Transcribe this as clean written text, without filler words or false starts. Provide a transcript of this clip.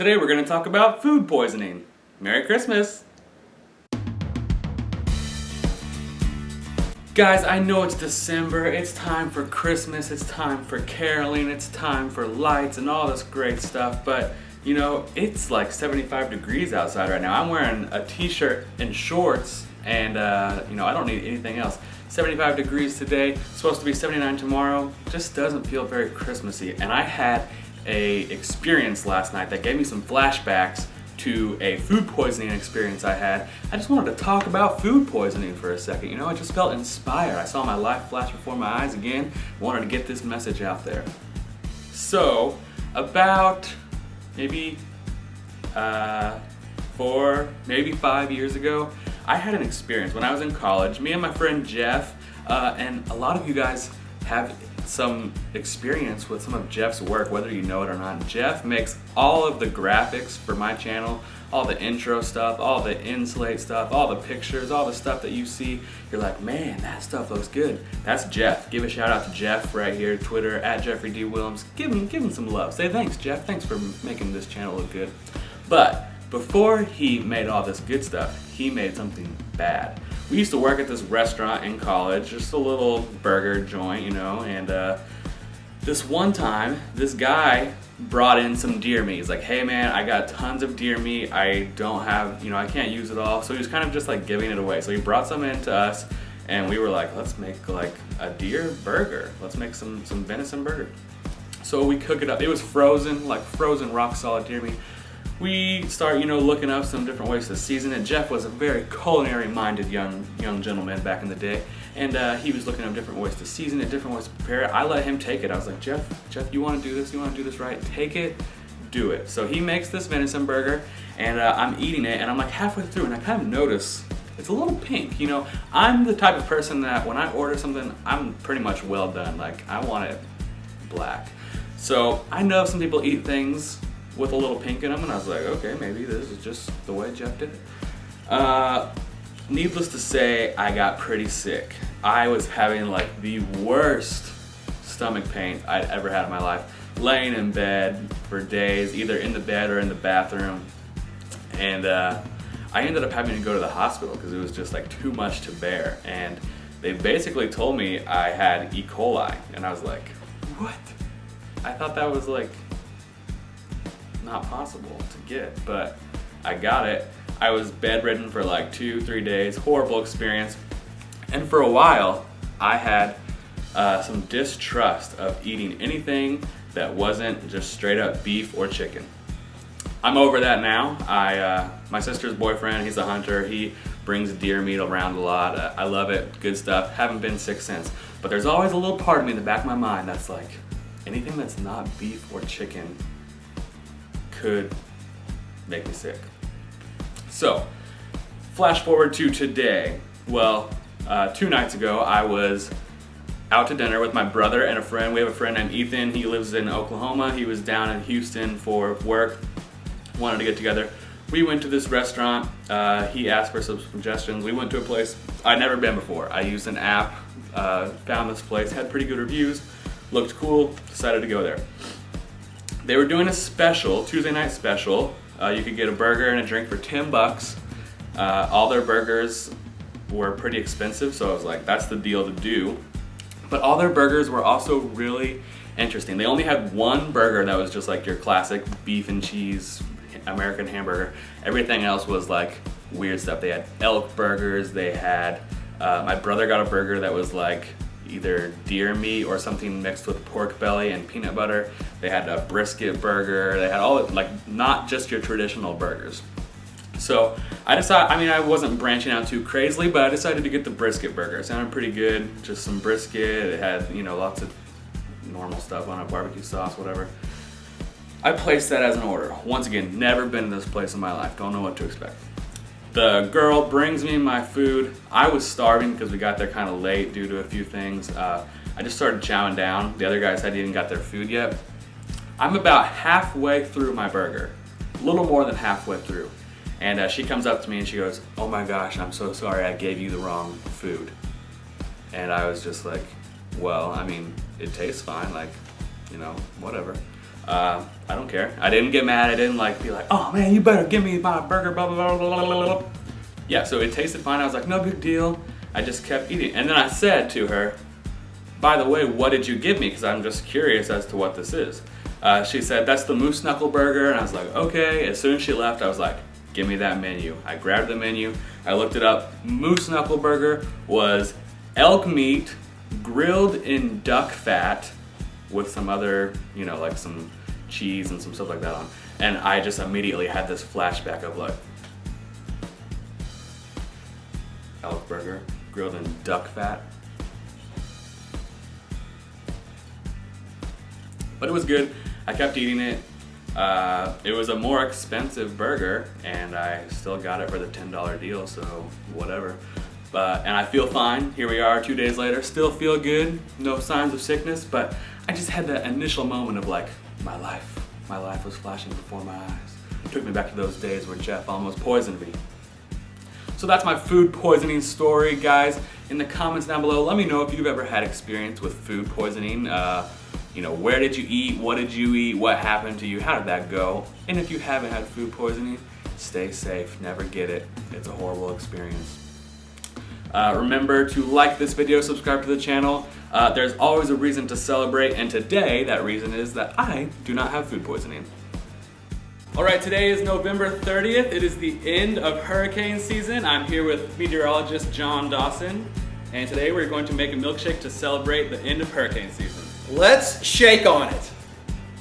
Today we're going to talk about food poisoning. Merry Christmas! Guys, I know it's December, it's time for Christmas, it's time for caroling, it's time for lights and all this great stuff, but you know, it's like 75 degrees outside right now. I'm wearing a t-shirt and shorts and you know, I don't need anything else. 75 degrees today, supposed to be 79 tomorrow, just doesn't feel very Christmassy. And I had a experience last night that gave me some flashbacks to a food poisoning experience I had. I just wanted to talk about food poisoning for a second. You know, I just felt inspired. I saw my life flash before my eyes again. Wanted to get this message out there. So, about maybe 4, maybe 5 years ago, I had an experience when I was in college. Me and my friend Jeff, and a lot of you guys have some experience with some of Jeff's work, whether you know it or not. Jeff makes all of the graphics for my channel, all the intro stuff, all the insulate stuff, all the pictures, all the stuff that you see. You're like, man, that stuff looks good. That's Jeff. Give a shout out to Jeff right here, Twitter, at Jeffrey D. Willems. Give him some love. Say thanks, Jeff. Thanks for making this channel look good. But before he made all this good stuff, he made something bad. We used to work at this restaurant in college, just a little burger joint, you know, and this one time, this guy brought in some deer meat. He's like, hey man, I got tons of deer meat, I don't have, you know, I can't use it all. So he was kind of just like giving it away. So he brought some in to us, and we were like, let's make like a deer burger. Let's make some venison burger. So we cook it up. It was frozen, like frozen rock solid deer meat. We start, you know, looking up some different ways to season it. Jeff was a very culinary-minded young gentleman back in the day, and he was looking up different ways to season it, different ways to prepare it. I let him take it. I was like, Jeff, you want to do this? You want to do this right? Take it, do it. So he makes this venison burger, and I'm eating it, and I'm like halfway through, and I kind of notice it's a little pink. You know, I'm the type of person that when I order something, I'm pretty much well done. Like, I want it black. So I know some people eat things with a little pink in them, and I was like, okay, maybe this is just the way Jeff did it. Needless to say, I got pretty sick. I was having like the worst stomach pain I'd ever had in my life, laying in bed for days, either in the bed or in the bathroom, and I ended up having to go to the hospital because it was just like too much to bear, and they basically told me I had E. coli, and I was like, what? I thought that was like not possible to get, but I got it. I was bedridden for like 2-3 days, horrible experience, and for a while I had some distrust of eating anything that wasn't just straight up beef or chicken. I'm over that now. My sister's boyfriend, he's a hunter, he brings deer meat around a lot. I love it, good stuff, haven't been sick since, but there's always a little part of me in the back of my mind that's like, anything that's not beef or chicken could make me sick. So, flash forward to today. Well, 2 nights ago, I was out to dinner with my brother and a friend. We have a friend named Ethan. He lives in Oklahoma. He was down in Houston for work. Wanted to get together. We went to this restaurant. He asked for some suggestions. We went to a place I'd never been before. I used an app, found this place, had pretty good reviews, looked cool, decided to go there. They were doing a special, Tuesday night special. You could get a burger and a drink for $10. All their burgers were pretty expensive, so I was like, that's the deal to do. But all their burgers were also really interesting. They only had one burger that was just like your classic beef and cheese American hamburger. Everything else was like weird stuff. They had elk burgers, they had, my brother got a burger that was like either deer meat or something mixed with pork belly and peanut butter. They had a brisket burger. They had all, like, not just your traditional burgers. So I decided, I mean, I wasn't branching out too crazily, but I decided to get the brisket burger. It sounded pretty good, just some brisket. It had, you know, lots of normal stuff on it, barbecue sauce, whatever. I placed that as an order. Once again, never been to this place in my life. Don't know what to expect. The girl brings me my food. I was starving because we got there kind of late due to a few things. I just started chowing down. The other guys hadn't even got their food yet. I'm about halfway through my burger, a little more than halfway through. And she comes up to me and she goes, oh my gosh, I'm so sorry, I gave you the wrong food. And I was just like, well, I mean, it tastes fine, like, you know, whatever. I don't care. I didn't get mad. I didn't like be like, oh man, you better give me my burger, blah, blah, blah, blah, blah, blah. Yeah, so it tasted fine. I was like, no big deal. I just kept eating. And then I said to her, by the way, what did you give me? Because I'm just curious as to what this is. She said, that's the moose knuckle burger. And I was like, okay. As soon as she left, I was like, give me that menu. I grabbed the menu. I looked it up. Moose knuckle burger was elk meat grilled in duck fat with some other, you know, like some cheese and some stuff like that on. And I just immediately had this flashback of like, elk burger grilled in duck fat. But it was good. I kept eating it. It was a more expensive burger, and I still got it for the $10 deal, so whatever. And I feel fine. Here we are 2 days later, still feel good, no signs of sickness, but I just had that initial moment of like, my life was flashing before my eyes. It took me back to those days where Jeff almost poisoned me. So that's my food poisoning story, guys. In the comments down below, let me know if you've ever had experience with food poisoning. You know, where did you eat? What did you eat? What happened to you? How did that go? And if you haven't had food poisoning, stay safe. Never get it. It's a horrible experience. Remember to like this video, subscribe to the channel. There's always a reason to celebrate, and today that reason is that I do not have food poisoning. Alright, today is November 30th. It is the end of hurricane season. I'm here with meteorologist John Dawson, and today we're going to make a milkshake to celebrate the end of hurricane season. Let's shake on it.